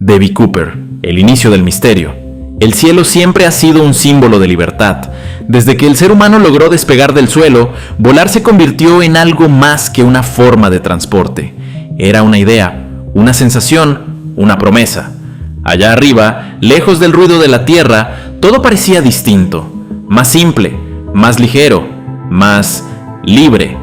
Davy Cooper, el inicio del misterio. El cielo siempre ha sido un símbolo de libertad. Desde que el ser humano logró despegar del suelo, volar se convirtió en algo más que una forma de transporte. Era una idea, una sensación, una promesa. Allá arriba, lejos del ruido de la tierra, todo parecía distinto, más simple, más ligero, más libre.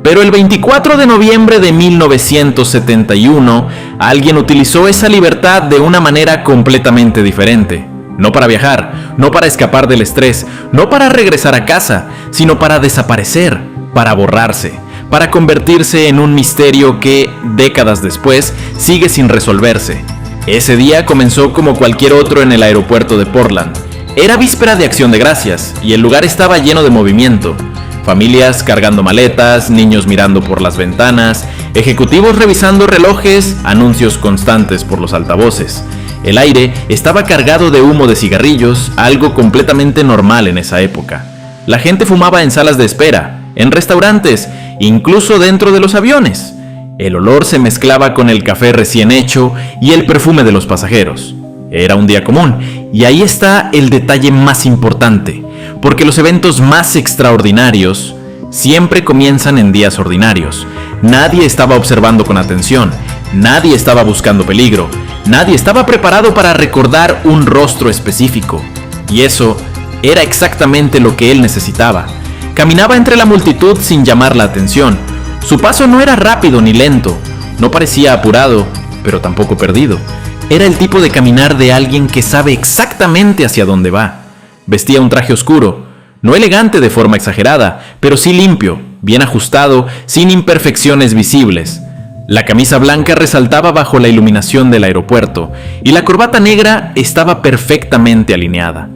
Pero el 24 de noviembre de 1971, alguien utilizó esa libertad de una manera completamente diferente. No para viajar, no para escapar del estrés, no para regresar a casa, sino para desaparecer, para borrarse, para convertirse en un misterio que, décadas después, sigue sin resolverse. Ese día comenzó como cualquier otro en el aeropuerto de Portland. Era víspera de Acción de Gracias y el lugar estaba lleno de movimiento. Familias cargando maletas, niños mirando por las ventanas, ejecutivos revisando relojes, anuncios constantes por los altavoces. El aire estaba cargado de humo de cigarrillos, algo completamente normal en esa época. La gente fumaba en salas de espera, en restaurantes, incluso dentro de los aviones. El olor se mezclaba con el café recién hecho y el perfume de los pasajeros. Era un día común, y ahí está el detalle más importante, porque los eventos más extraordinarios siempre comienzan en días ordinarios. Nadie estaba observando con atención, nadie estaba buscando peligro, nadie estaba preparado para recordar un rostro específico. Y eso era exactamente lo que él necesitaba. Caminaba entre la multitud sin llamar la atención. Su paso no era rápido ni lento, no parecía apurado, pero tampoco perdido. Era el tipo de caminar de alguien que sabe exactamente hacia dónde va. Vestía un traje oscuro, no elegante de forma exagerada, pero sí limpio, bien ajustado, sin imperfecciones visibles. La camisa blanca resaltaba bajo la iluminación del aeropuerto, y la corbata negra estaba perfectamente alineada.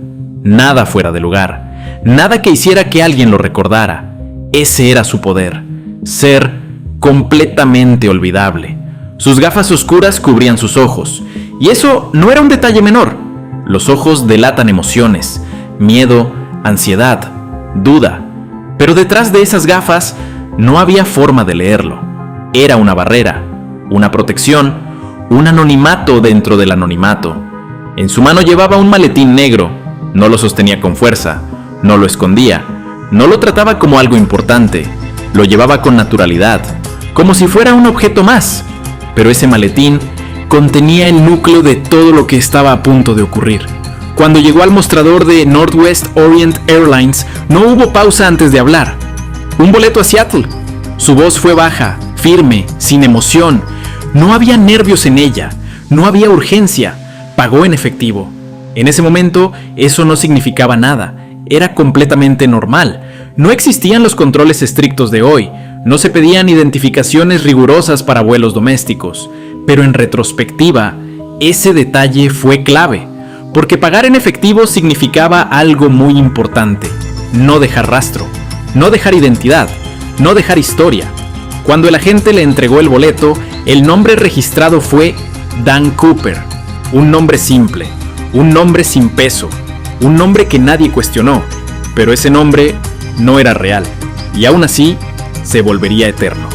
Nada fuera de lugar, nada que hiciera que alguien lo recordara. Ese era su poder, ser completamente olvidable. Sus gafas oscuras cubrían sus ojos, y eso no era un detalle menor. Los ojos delatan emociones, miedo, ansiedad, duda. Pero detrás de esas gafas no había forma de leerlo. Era una barrera, una protección, un anonimato dentro del anonimato. En su mano llevaba un maletín negro. No lo sostenía con fuerza, no lo escondía, no lo trataba como algo importante. Lo llevaba con naturalidad, como si fuera un objeto más. Pero ese maletín contenía el núcleo de todo lo que estaba a punto de ocurrir. Cuando llegó al mostrador de Northwest Orient Airlines, no hubo pausa antes de hablar. Un boleto a Seattle. Su voz fue baja, firme, sin emoción. No había nervios en ella, no había urgencia. Pagó en efectivo. En ese momento, eso no significaba nada. Era completamente normal. No existían los controles estrictos de hoy. No se pedían identificaciones rigurosas para vuelos domésticos. Pero en retrospectiva, ese detalle fue clave. Porque pagar en efectivo significaba algo muy importante. No dejar rastro, no dejar identidad, no dejar historia. Cuando el agente le entregó el boleto, el nombre registrado fue Dan Cooper. Un nombre simple, un nombre sin peso, un nombre que nadie cuestionó. Pero ese nombre no era real, y aún así se volvería eterno.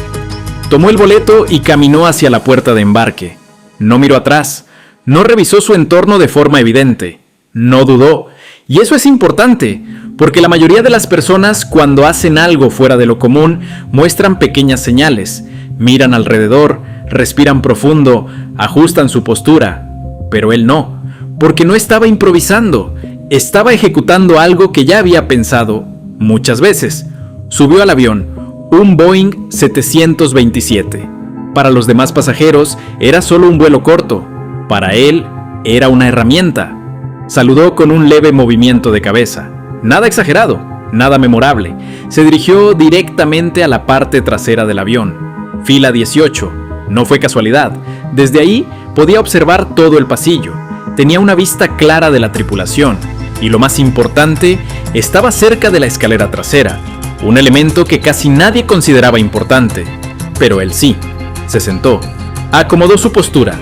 Tomó el boleto y caminó hacia la puerta de embarque. No miró atrás. No revisó su entorno de forma evidente, no dudó, y eso es importante, porque la mayoría de las personas cuando hacen algo fuera de lo común muestran pequeñas señales, miran alrededor, respiran profundo, ajustan su postura, pero él no, porque no estaba improvisando, estaba ejecutando algo que ya había pensado muchas veces. Subió al avión, un Boeing 727. Para los demás pasajeros era solo un vuelo corto. Para él, era una herramienta. Saludó con un leve movimiento de cabeza. Nada exagerado, nada memorable. Se dirigió directamente a la parte trasera del avión. Fila 18. No fue casualidad. Desde ahí podía observar todo el pasillo. Tenía una vista clara de la tripulación. Y lo más importante, estaba cerca de la escalera trasera. Un elemento que casi nadie consideraba importante. Pero él sí. Se sentó. Acomodó su postura.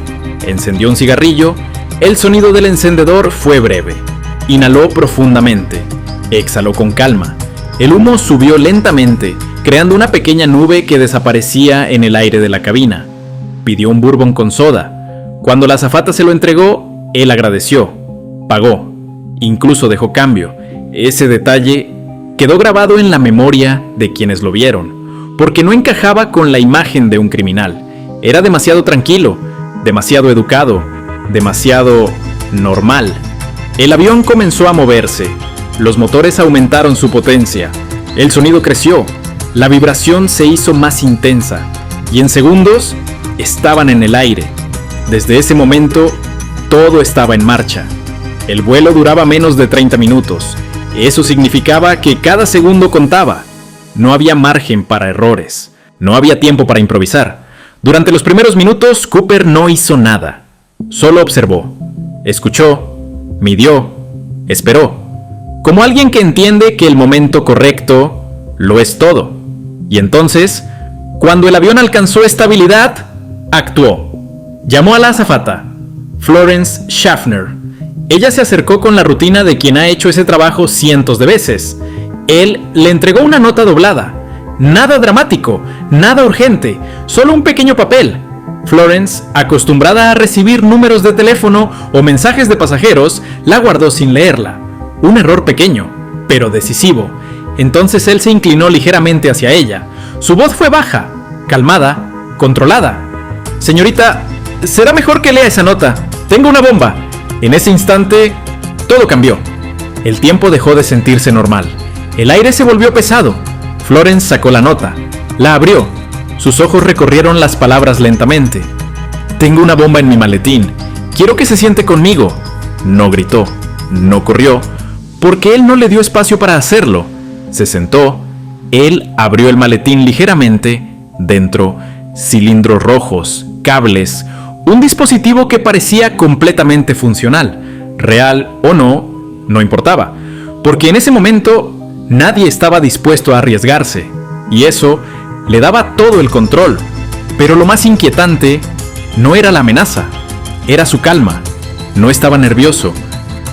Encendió un cigarrillo. El sonido del encendedor fue breve. Inhaló profundamente. Exhaló con calma. El humo subió lentamente, creando una pequeña nube que desaparecía en el aire de la cabina. Pidió un bourbon con soda. Cuando la azafata se lo entregó, él agradeció, pagó, incluso dejó cambio. Ese detalle quedó grabado en la memoria de quienes lo vieron, porque no encajaba con la imagen de un criminal. Era demasiado tranquilo, demasiado educado, demasiado normal. El avión comenzó a moverse, los motores aumentaron su potencia, el sonido creció, la vibración se hizo más intensa, y en segundos estaban en el aire. Desde ese momento, todo estaba en marcha. El vuelo duraba menos de 30 minutos. Eso significaba que cada segundo contaba. No había margen para errores. No había tiempo para improvisar. Durante los primeros minutos, Cooper no hizo nada. Solo observó, escuchó, midió, esperó. Como alguien que entiende que el momento correcto lo es todo. Y entonces, cuando el avión alcanzó estabilidad, actuó. Llamó a la azafata, Florence Schaffner. Ella se acercó con la rutina de quien ha hecho ese trabajo cientos de veces. Él le entregó una nota doblada. Nada dramático, nada urgente, solo un pequeño papel. Florence, acostumbrada a recibir números de teléfono o mensajes de pasajeros, la guardó sin leerla. Un error pequeño, pero decisivo. Entonces él se inclinó ligeramente hacia ella. Su voz fue baja, calmada, controlada. Señorita, será mejor que lea esa nota. Tengo una bomba. En ese instante, todo cambió. El tiempo dejó de sentirse normal. El aire se volvió pesado. Florence sacó la nota. La abrió. Sus ojos recorrieron las palabras lentamente. Tengo una bomba en mi maletín. Quiero que se siente conmigo. No gritó. No corrió. Porque él no le dio espacio para hacerlo. Se sentó. Él abrió el maletín ligeramente. Dentro, cilindros rojos, cables, un dispositivo que parecía completamente funcional. Real o no, no importaba. Porque en ese momento, nadie estaba dispuesto a arriesgarse. Y eso le daba todo el control. Pero lo más inquietante no era la amenaza. Era su calma. No estaba nervioso.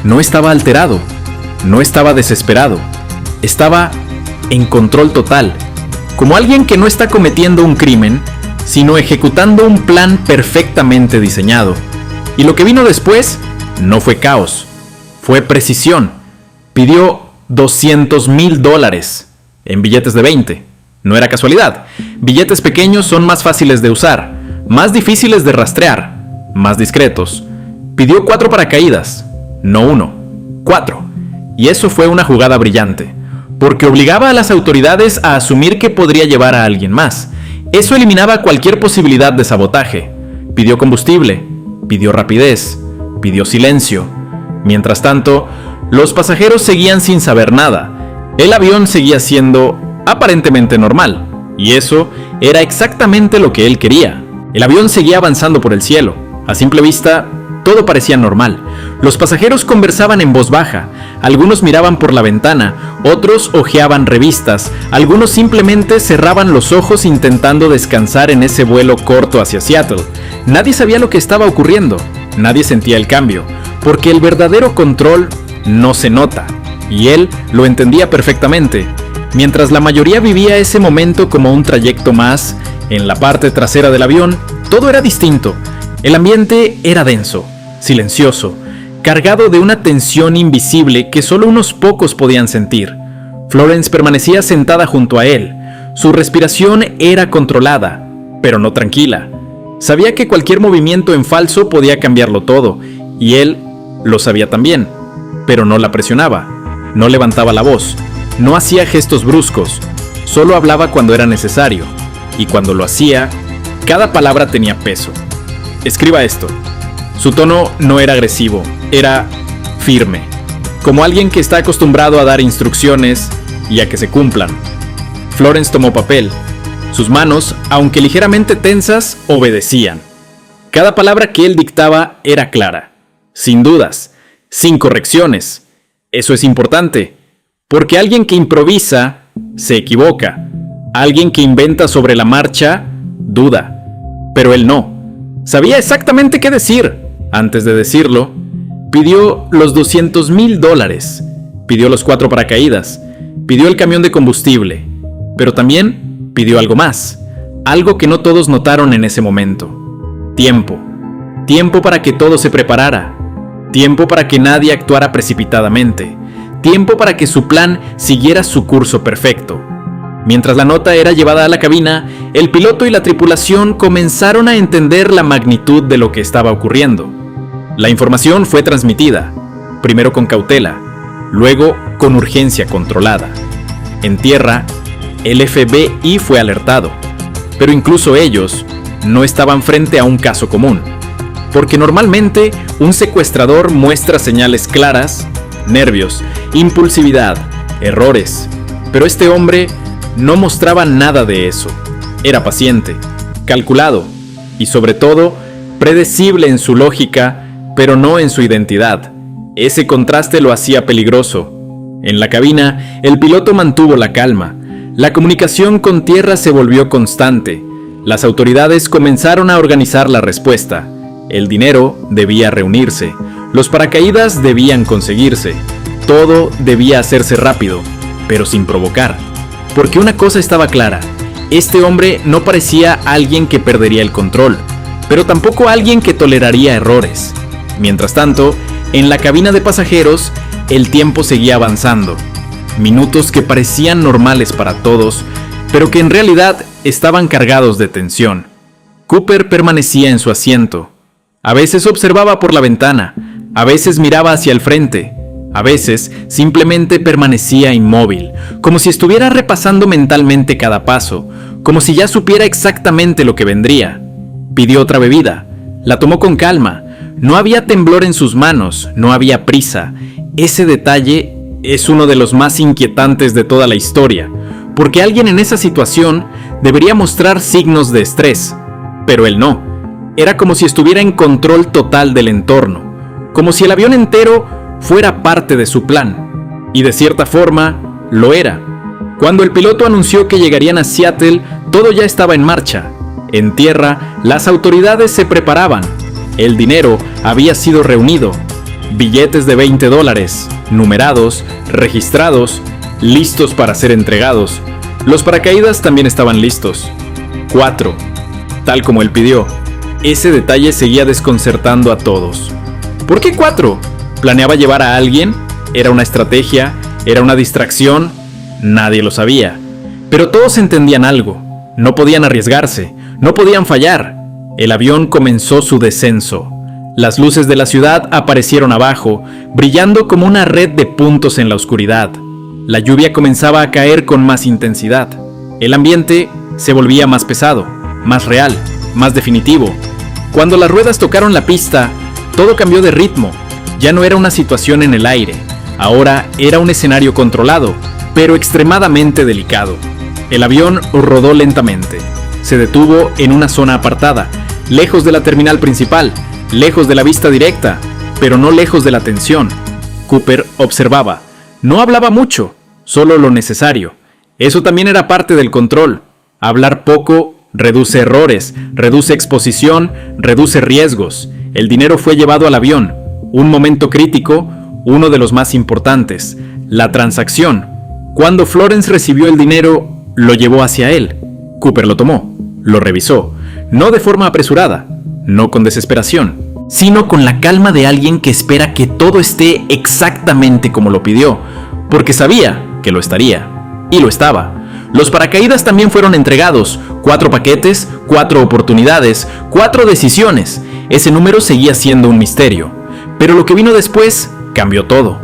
No estaba alterado. No estaba desesperado. Estaba en control total. Como alguien que no está cometiendo un crimen, sino ejecutando un plan perfectamente diseñado. Y lo que vino después no fue caos, fue precisión. Pidió $200,000 en billetes de 20. No era casualidad. Billetes pequeños son más fáciles de usar, más difíciles de rastrear, más discretos. Pidió 4 paracaídas, no 1, 4. Y eso fue una jugada brillante, porque obligaba a las autoridades a asumir que podría llevar a alguien más. Eso eliminaba cualquier posibilidad de sabotaje. Pidió combustible, pidió rapidez, pidió silencio. Mientras tanto, los pasajeros seguían sin saber nada. El avión seguía siendo aparentemente normal, y eso era exactamente lo que él quería. El avión seguía avanzando por el cielo. A simple vista, todo parecía normal. Los pasajeros conversaban en voz baja, algunos miraban por la ventana, otros hojeaban revistas, algunos simplemente cerraban los ojos intentando descansar en ese vuelo corto hacia Seattle. Nadie sabía lo que estaba ocurriendo, nadie sentía el cambio, porque el verdadero control no se nota, y él lo entendía perfectamente. Mientras la mayoría vivía ese momento como un trayecto más, en la parte trasera del avión, todo era distinto. El ambiente era denso, silencioso, cargado de una tensión invisible que solo unos pocos podían sentir. Florence permanecía sentada junto a él. Su respiración era controlada, pero no tranquila. Sabía que cualquier movimiento en falso podía cambiarlo todo, y él lo sabía también, pero no la presionaba, no levantaba la voz, no hacía gestos bruscos, solo hablaba cuando era necesario, y cuando lo hacía, cada palabra tenía peso. Escriba esto. Su tono no era agresivo, era firme, como alguien que está acostumbrado a dar instrucciones y a que se cumplan. Florence tomó papel. Sus manos, aunque ligeramente tensas, obedecían. Cada palabra que él dictaba era clara, sin dudas, sin correcciones. Eso es importante, porque alguien que improvisa se equivoca. Alguien que inventa sobre la marcha duda. Pero él no. Sabía exactamente qué decir. Antes de decirlo, pidió los $200,000, pidió los 4 paracaídas, pidió el camión de combustible, pero también pidió algo más, algo que no todos notaron en ese momento: tiempo. Tiempo para que todo se preparara. Tiempo para que nadie actuara precipitadamente. Tiempo para que su plan siguiera su curso perfecto. Mientras la nota era llevada a la cabina, el piloto y la tripulación comenzaron a entender la magnitud de lo que estaba ocurriendo. La información fue transmitida, primero con cautela, luego con urgencia controlada. En tierra, el FBI fue alertado, pero incluso ellos no estaban frente a un caso común, porque normalmente un secuestrador muestra señales claras, nervios, impulsividad, errores, pero este hombre no mostraba nada de eso. Era paciente, calculado y sobre todo predecible en su lógica, pero no en su identidad. Ese contraste lo hacía peligroso. En la cabina, el piloto mantuvo la calma. La comunicación con tierra se volvió constante. Las autoridades comenzaron a organizar la respuesta. El dinero debía reunirse. Los paracaídas debían conseguirse. Todo debía hacerse rápido, pero sin provocar. Porque una cosa estaba clara, este hombre no parecía alguien que perdería el control, pero tampoco alguien que toleraría errores. Mientras tanto, en la cabina de pasajeros, el tiempo seguía avanzando. Minutos que parecían normales para todos, pero que en realidad estaban cargados de tensión. Cooper permanecía en su asiento. A veces observaba por la ventana, a veces miraba hacia el frente. A veces, simplemente permanecía inmóvil, como si estuviera repasando mentalmente cada paso, como si ya supiera exactamente lo que vendría. Pidió otra bebida. La tomó con calma. No había temblor en sus manos, no había prisa. Ese detalle es uno de los más inquietantes de toda la historia, porque alguien en esa situación debería mostrar signos de estrés, pero él no. Era como si estuviera en control total del entorno, como si el avión entero fuera parte de su plan, y de cierta forma, lo era. Cuando el piloto anunció que llegarían a Seattle, todo ya estaba en marcha. En tierra, las autoridades se preparaban. El dinero había sido reunido. Billetes de $20, numerados, registrados, listos para ser entregados. Los paracaídas también estaban listos. 4, tal como él pidió. Ese detalle seguía desconcertando a todos. ¿Por qué 4? ¿Planeaba llevar a alguien? ¿Era una estrategia? ¿Era una distracción? Nadie lo sabía. Pero todos entendían algo. No podían arriesgarse. No podían fallar. El avión comenzó su descenso. Las luces de la ciudad aparecieron abajo, brillando como una red de puntos en la oscuridad. La lluvia comenzaba a caer con más intensidad. El ambiente se volvía más pesado, más real, más definitivo. Cuando las ruedas tocaron la pista, todo cambió de ritmo. Ya no era una situación en el aire, ahora era un escenario controlado, pero extremadamente delicado. El avión rodó lentamente. Se detuvo en una zona apartada, lejos de la terminal principal, lejos de la vista directa, pero no lejos de la atención. Cooper observaba. No hablaba mucho, solo lo necesario. Eso también era parte del control. Hablar poco reduce errores, reduce exposición, reduce riesgos. El dinero fue llevado al avión. Un momento crítico, uno de los más importantes, la transacción. Cuando Florence recibió el dinero, lo llevó hacia él. Cooper lo tomó, lo revisó, no de forma apresurada, no con desesperación, sino con la calma de alguien que espera que todo esté exactamente como lo pidió, porque sabía que lo estaría, y lo estaba. Los paracaídas también fueron entregados, 4 paquetes, 4 oportunidades, 4 decisiones. Ese número seguía siendo un misterio. Pero lo que vino después cambió todo.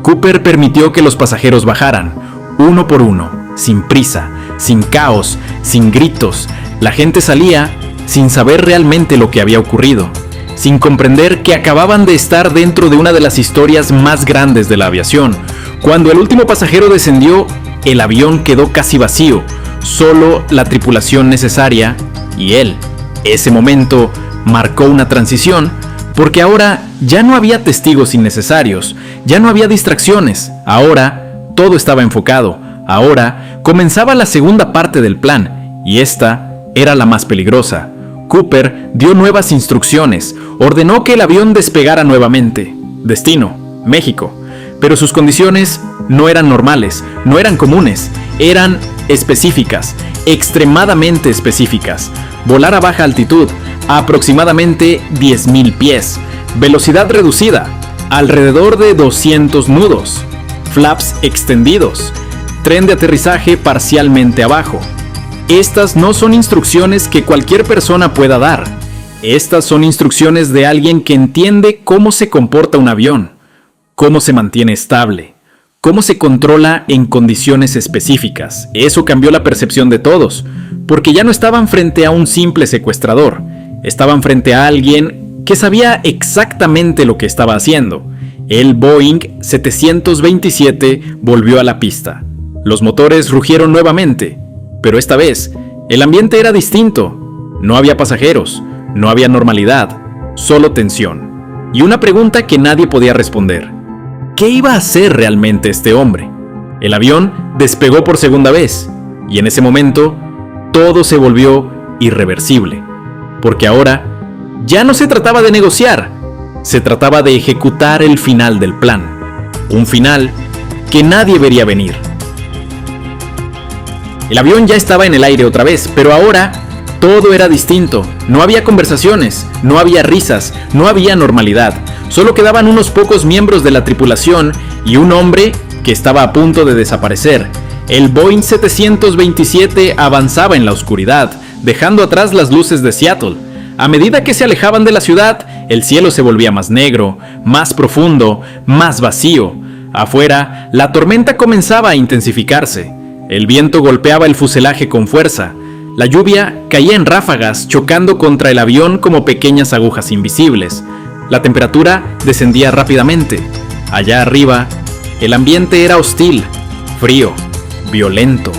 Cooper permitió que los pasajeros bajaran, uno por uno, sin prisa, sin caos, sin gritos. La gente salía sin saber realmente lo que había ocurrido, sin comprender que acababan de estar dentro de una de las historias más grandes de la aviación. Cuando el último pasajero descendió, el avión quedó casi vacío, solo la tripulación necesaria y él. Ese momento marcó una transición, porque ahora ya no había testigos innecesarios, ya no había distracciones, ahora todo estaba enfocado, ahora comenzaba la segunda parte del plan, y esta era la más peligrosa. Cooper dio nuevas instrucciones, ordenó que el avión despegara nuevamente. Destino, México. Pero sus condiciones no eran normales, no eran comunes, eran específicas, extremadamente específicas. Volar a baja altitud, a aproximadamente 10.000 pies, velocidad reducida, alrededor de 200 nudos, flaps extendidos, tren de aterrizaje parcialmente abajo. Estas no son instrucciones que cualquier persona pueda dar. Estas son instrucciones de alguien que entiende cómo se comporta un avión, cómo se mantiene estable, cómo se controla en condiciones específicas. Eso cambió la percepción de todos, porque ya no estaban frente a un simple secuestrador, estaban frente a alguien que sabía exactamente lo que estaba haciendo. El Boeing 727 volvió a la pista. Los motores rugieron nuevamente, pero esta vez el ambiente era distinto. No había pasajeros, no había normalidad, solo tensión. Y una pregunta que nadie podía responder. ¿Qué iba a hacer realmente este hombre? El avión despegó por segunda vez, y en ese momento todo se volvió irreversible, porque ahora ya no se trataba de negociar, se trataba de ejecutar el final del plan, un final que nadie vería venir. El avión ya estaba en el aire otra vez, pero ahora todo era distinto. No había conversaciones, no había risas, no había normalidad. Solo quedaban unos pocos miembros de la tripulación y un hombre que estaba a punto de desaparecer. El Boeing 727 avanzaba en la oscuridad, dejando atrás las luces de Seattle. A medida que se alejaban de la ciudad, el cielo se volvía más negro, más profundo, más vacío. Afuera, la tormenta comenzaba a intensificarse. El viento golpeaba el fuselaje con fuerza. La lluvia caía en ráfagas, chocando contra el avión como pequeñas agujas invisibles. La temperatura descendía rápidamente. Allá arriba, el ambiente era hostil, frío, violento,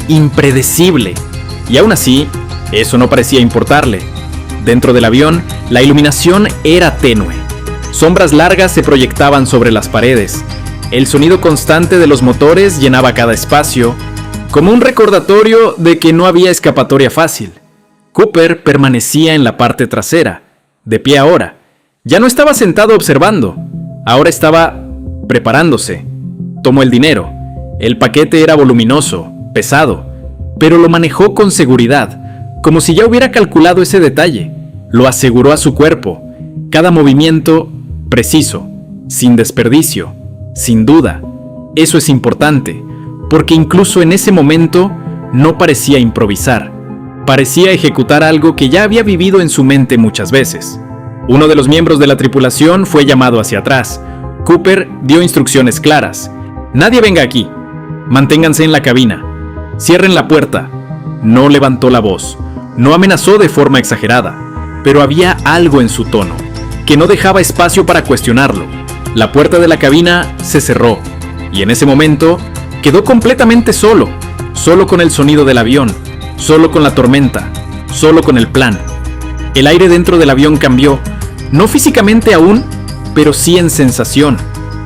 impredecible. Y aún así, eso no parecía importarle. Dentro del avión, la iluminación era tenue. Sombras largas se proyectaban sobre las paredes. El sonido constante de los motores llenaba cada espacio, como un recordatorio de que no había escapatoria fácil. Cooper permanecía en la parte trasera, de pie ahora. Ya no estaba sentado observando, ahora estaba preparándose. Tomó el dinero. El paquete era voluminoso, pesado, pero lo manejó con seguridad, como si ya hubiera calculado ese detalle. Lo aseguró a su cuerpo, cada movimiento preciso, sin desperdicio, sin duda. Eso es importante, porque incluso en ese momento no parecía improvisar, parecía ejecutar algo que ya había vivido en su mente muchas veces. Uno de los miembros de la tripulación fue llamado hacia atrás. Cooper dio instrucciones claras. Nadie venga aquí. Manténganse en la cabina. Cierren la puerta. No levantó la voz. No amenazó de forma exagerada, pero había algo en su tono que no dejaba espacio para cuestionarlo. La puerta de la cabina se cerró, y en ese momento quedó completamente solo, solo con el sonido del avión, solo con la tormenta, solo con el plan. El aire dentro del avión cambió, no físicamente aún, pero sí en sensación.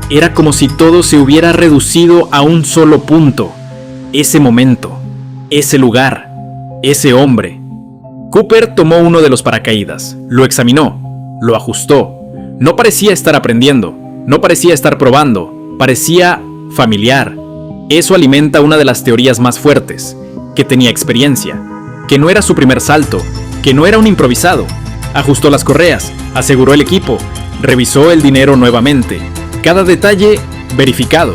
Era como si todo se hubiera reducido a un solo punto. Ese momento, ese lugar, ese hombre. Cooper tomó uno de los paracaídas, lo examinó, lo ajustó. No parecía estar aprendiendo, no parecía estar probando, parecía familiar. Eso alimenta una de las teorías más fuertes, que tenía experiencia, que no era su primer salto, que no era un improvisado. Ajustó las correas, aseguró el equipo, revisó el dinero nuevamente, cada detalle verificado,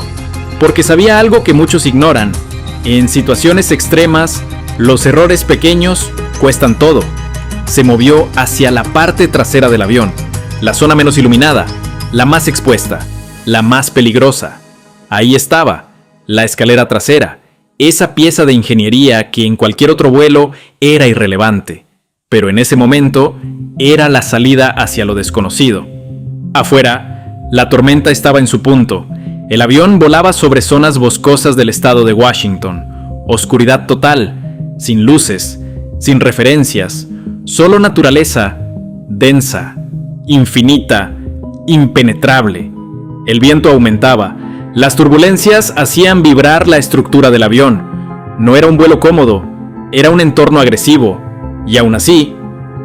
porque sabía algo que muchos ignoran. En situaciones extremas, los errores pequeños cuestan todo. Se movió hacia la parte trasera del avión, la zona menos iluminada, la más expuesta, la más peligrosa. Ahí estaba, la escalera trasera, esa pieza de ingeniería que en cualquier otro vuelo era irrelevante, pero en ese momento era la salida hacia lo desconocido. Afuera, la tormenta estaba en su punto. El avión volaba sobre zonas boscosas del estado de Washington. Oscuridad total, sin luces, sin referencias, solo naturaleza, densa, infinita, impenetrable. El viento aumentaba. Las turbulencias hacían vibrar la estructura del avión. No era un vuelo cómodo, era un entorno agresivo, y aún así,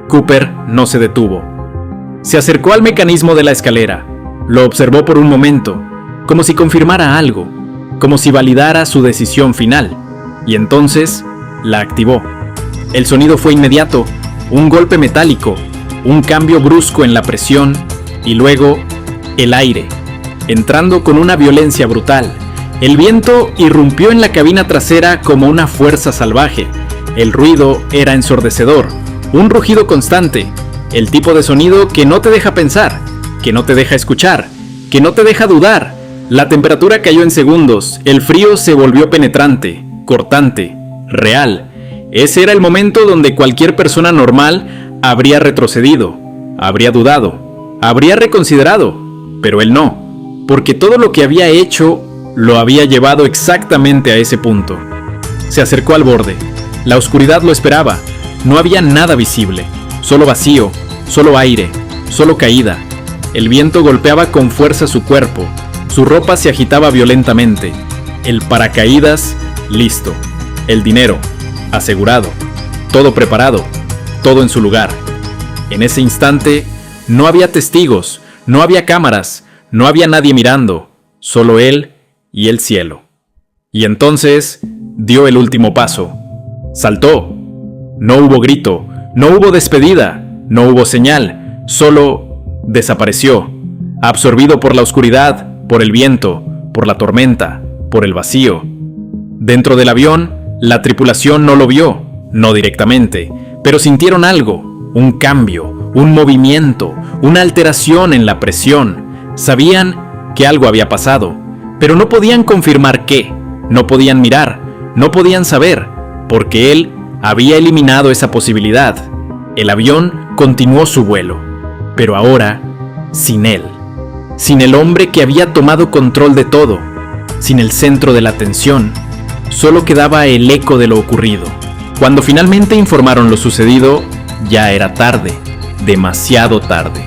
Cooper no se detuvo. Se acercó al mecanismo de la escalera, lo observó por un momento, como si confirmara algo, como si validara su decisión final, y entonces la activó. El sonido fue inmediato, un golpe metálico, un cambio brusco en la presión y luego el aire, entrando con una violencia brutal. El viento irrumpió en la cabina trasera como una fuerza salvaje. El ruido era ensordecedor, un rugido constante, el tipo de sonido que no te deja pensar, que no te deja escuchar, que no te deja dudar. La temperatura cayó en segundos, el frío se volvió penetrante, cortante, real. Ese era el momento donde cualquier persona normal habría retrocedido, habría dudado, habría reconsiderado, pero él no, porque todo lo que había hecho lo había llevado exactamente a ese punto. Se acercó al borde. La oscuridad lo esperaba. No había nada visible. Solo vacío, solo aire, solo caída. El viento golpeaba con fuerza su cuerpo. Su ropa se agitaba violentamente. El paracaídas, listo. El dinero, asegurado. Todo preparado. Todo en su lugar. En ese instante, no había testigos, no había cámaras, no había nadie mirando. Solo él y el cielo. Y entonces dio el último paso. Saltó. No hubo grito, no hubo despedida, no hubo señal, solo desapareció, absorbido por la oscuridad, por el viento, por la tormenta, por el vacío. Dentro del avión, la tripulación no lo vio, no directamente, pero sintieron algo, un cambio, un movimiento, una alteración en la presión. Sabían que algo había pasado, pero no podían confirmar qué, no podían mirar, no podían saber, porque él había eliminado esa posibilidad. El avión continuó su vuelo, pero ahora sin él, sin el hombre que había tomado control de todo, sin el centro de la atención. Solo quedaba el eco de lo ocurrido. Cuando finalmente informaron lo sucedido, ya era tarde, demasiado tarde.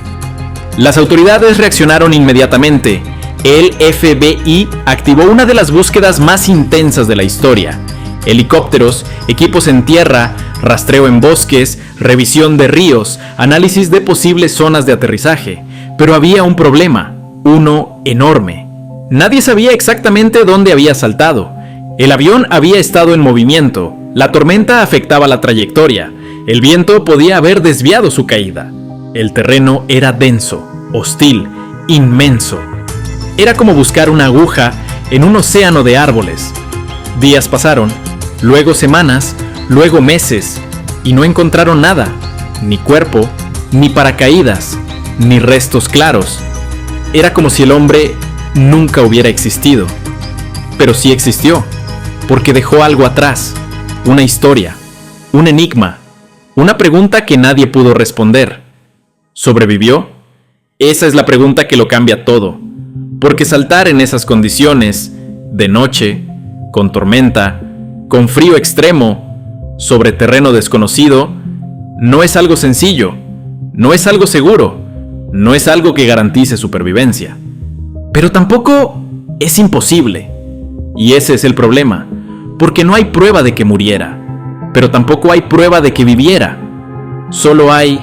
Las autoridades reaccionaron inmediatamente. El FBI activó una de las búsquedas más intensas de la historia. Helicópteros, equipos en tierra, rastreo en bosques, revisión de ríos, análisis de posibles zonas de aterrizaje. Pero había un problema, uno enorme. Nadie sabía exactamente dónde había saltado. El avión había estado en movimiento, la tormenta afectaba la trayectoria, el viento podía haber desviado su caída. El terreno era denso, hostil, inmenso. Era como buscar una aguja en un océano de árboles. Días pasaron, luego semanas, luego meses, y no encontraron nada, ni cuerpo, ni paracaídas, ni restos claros. Era como si el hombre nunca hubiera existido. Pero sí existió, porque dejó algo atrás, una historia, un enigma, una pregunta que nadie pudo responder. ¿Sobrevivió? Esa es la pregunta que lo cambia todo, porque saltar en esas condiciones, de noche, con tormenta, con frío extremo, sobre terreno desconocido, no es algo sencillo, no es algo seguro, no es algo que garantice supervivencia. Pero tampoco es imposible. Y ese es el problema, porque no hay prueba de que muriera, pero tampoco hay prueba de que viviera. Solo hay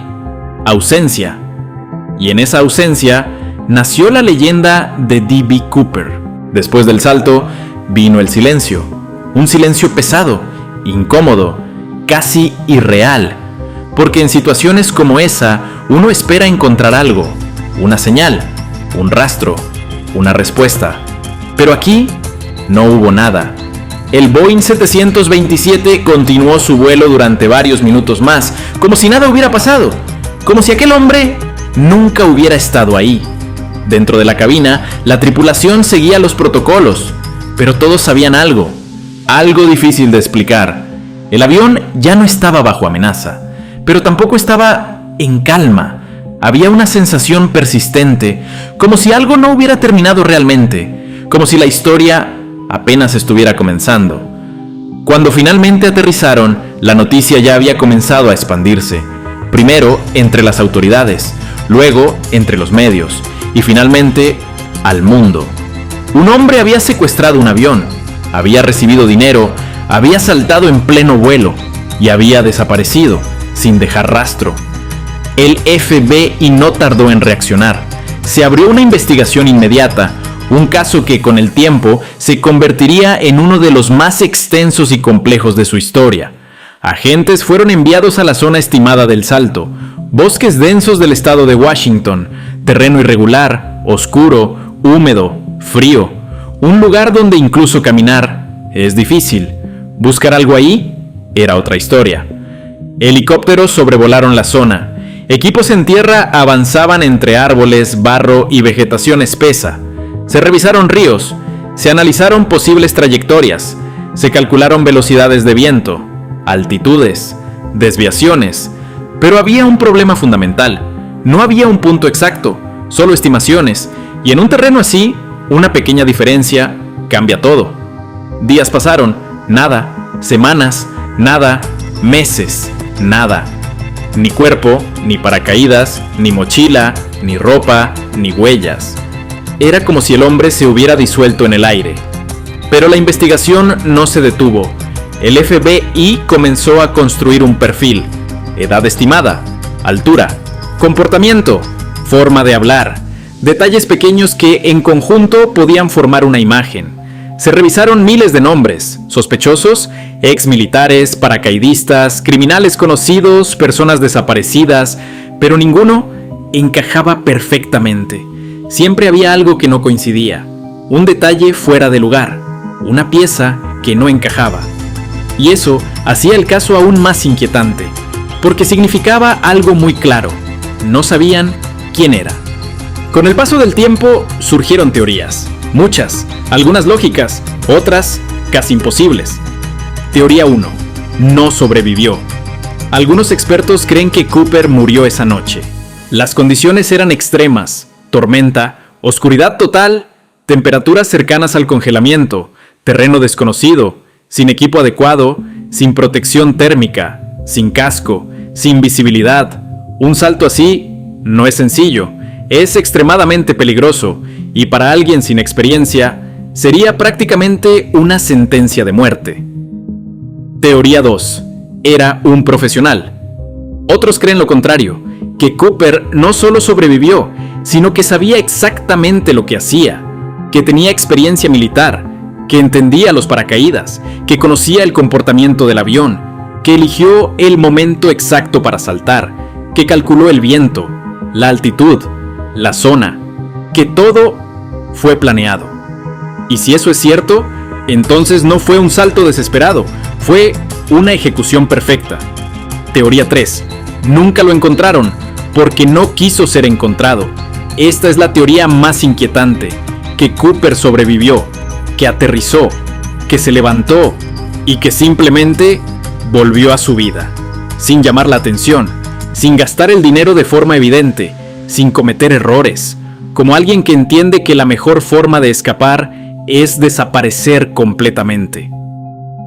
ausencia. Y en esa ausencia nació la leyenda de D.B. Cooper. Después del salto vino el silencio, un silencio pesado, incómodo, casi irreal, porque en situaciones como esa uno espera encontrar algo, una señal, un rastro, una respuesta. Pero aquí no hubo nada. El Boeing 727 continuó su vuelo durante varios minutos más, como si nada hubiera pasado, como si aquel hombre nunca hubiera estado ahí. Dentro de la cabina, la tripulación seguía los protocolos, pero todos sabían algo difícil de explicar. El avión ya no estaba bajo amenaza, pero tampoco estaba en calma. Había una sensación persistente, como si algo no hubiera terminado realmente, como si la historia apenas estuviera comenzando. Cuando finalmente aterrizaron, la noticia ya había comenzado a expandirse. Primero entre las autoridades, luego entre los medios, y finalmente al mundo. Un hombre había secuestrado un avión, había recibido dinero, había saltado en pleno vuelo y había desaparecido sin dejar rastro. El FBI no tardó en reaccionar. Se abrió una investigación inmediata, un caso que con el tiempo se convertiría en uno de los más extensos y complejos de su historia. Agentes fueron enviados a la zona estimada del salto, Bosques densos del estado de Washington, terreno irregular, oscuro, húmedo, frío. Un lugar donde incluso caminar es difícil. Buscar algo ahí era otra historia. Helicópteros sobrevolaron la zona. Equipos en tierra avanzaban entre árboles, barro y vegetación espesa. Se revisaron ríos, se analizaron posibles trayectorias, se calcularon velocidades de viento, altitudes, desviaciones. Pero había un problema fundamental. No había un punto exacto, solo estimaciones, y en un terreno así, una pequeña diferencia cambia todo. Días pasaron, nada. Semanas, nada. Meses, nada. Ni cuerpo, ni paracaídas, ni mochila, ni ropa, ni huellas. Era como si el hombre se hubiera disuelto en el aire. Pero la investigación no se detuvo. El FBI comenzó a construir un perfil. Edad estimada, altura, comportamiento, forma de hablar, detalles pequeños que en conjunto podían formar una imagen. Se revisaron miles de nombres, sospechosos, ex militares, paracaidistas, criminales conocidos, personas desaparecidas, pero ninguno encajaba perfectamente. Siempre había algo que no coincidía, un detalle fuera de lugar, una pieza que no encajaba. Y eso hacía el caso aún más inquietante, porque significaba algo muy claro: no sabían quién era. Con el paso del tiempo surgieron teorías, muchas, algunas lógicas, otras casi imposibles. Teoría 1. No sobrevivió. Algunos expertos creen que Cooper murió esa noche. Las condiciones eran extremas: tormenta, oscuridad total, temperaturas cercanas al congelamiento, terreno desconocido, sin equipo adecuado, sin protección térmica, sin casco, sin visibilidad. Un salto así no es sencillo, es extremadamente peligroso, y para alguien sin experiencia sería prácticamente una sentencia de muerte. Teoría 2. Era un profesional. Otros creen lo contrario, que Cooper no solo sobrevivió, sino que sabía exactamente lo que hacía, que tenía experiencia militar, que entendía los paracaídas, que conocía el comportamiento del avión, que eligió el momento exacto para saltar, que calculó el viento, la altitud, la zona, que todo fue planeado. Y si eso es cierto, entonces no fue un salto desesperado, fue una ejecución perfecta. Teoría 3. Nunca lo encontraron, porque no quiso ser encontrado. Esta es la teoría más inquietante: que Cooper sobrevivió, que aterrizó, que se levantó y que simplemente volvió a su vida, sin llamar la atención, sin gastar el dinero de forma evidente, sin cometer errores, como alguien que entiende que la mejor forma de escapar es desaparecer completamente.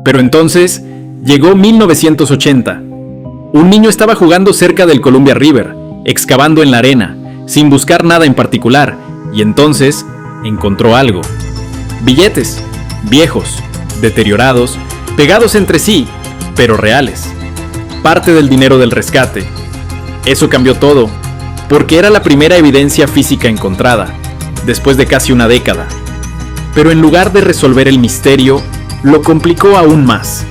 Pero entonces llegó 1980. Un niño estaba jugando cerca del Columbia River, excavando en la arena, sin buscar nada en particular, y entonces encontró algo. Billetes, viejos, deteriorados, pegados entre sí, pero reales. Parte del dinero del rescate. Eso cambió todo, porque era la primera evidencia física encontrada, después de casi una década. Pero en lugar de resolver el misterio, lo complicó aún más,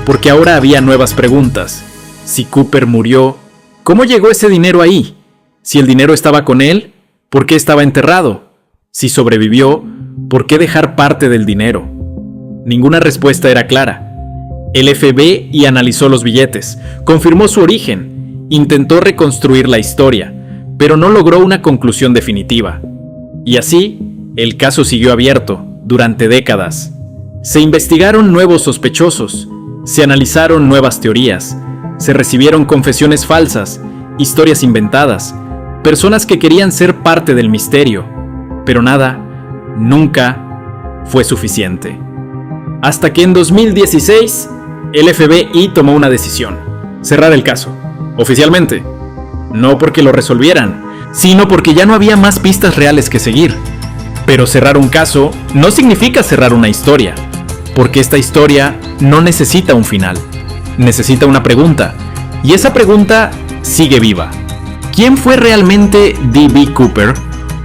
porque ahora había nuevas preguntas. Si Cooper murió, ¿cómo llegó ese dinero ahí? Si el dinero estaba con él, ¿por qué estaba enterrado? Si sobrevivió, ¿por qué dejar parte del dinero? Ninguna respuesta era clara. El FBI analizó los billetes, confirmó su origen, intentó reconstruir la historia, pero no logró una conclusión definitiva. Y así, el caso siguió abierto durante décadas. Se investigaron nuevos sospechosos, se analizaron nuevas teorías, se recibieron confesiones falsas, historias inventadas, personas que querían ser parte del misterio, pero nada, nunca fue suficiente. Hasta que en 2016, el FBI tomó una decisión: cerrar el caso, oficialmente. No porque lo resolvieran, sino porque ya no había más pistas reales que seguir. Pero cerrar un caso no significa cerrar una historia, porque esta historia no necesita un final, necesita una pregunta, y esa pregunta sigue viva. ¿Quién fue realmente D.B. Cooper?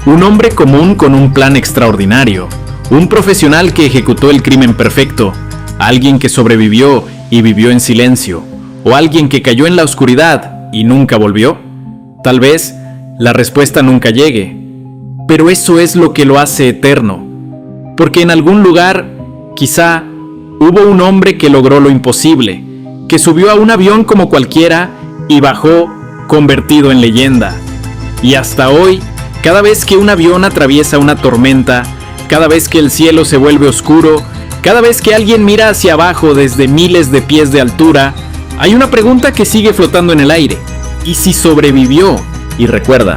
Un hombre común con un plan extraordinario, un profesional que ejecutó el crimen perfecto, alguien que sobrevivió y vivió en silencio, o alguien que cayó en la oscuridad y nunca volvió. Tal vez la respuesta nunca llegue, pero eso es lo que lo hace eterno, porque en algún lugar, quizá, hubo un hombre que logró lo imposible, que subió a un avión como cualquiera y bajó convertido en leyenda. Y hasta hoy, cada vez que un avión atraviesa una tormenta, cada vez que el cielo se vuelve oscuro, cada vez que alguien mira hacia abajo desde miles de pies de altura, hay una pregunta que sigue flotando en el aire. ¿Y si sobrevivió? Y recuerda,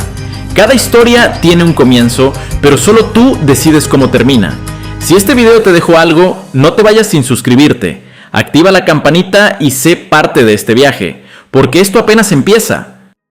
cada historia tiene un comienzo, pero solo tú decides cómo termina. Si este video te dejó algo, no te vayas sin suscribirte. Activa la campanita y sé parte de este viaje, porque esto apenas empieza.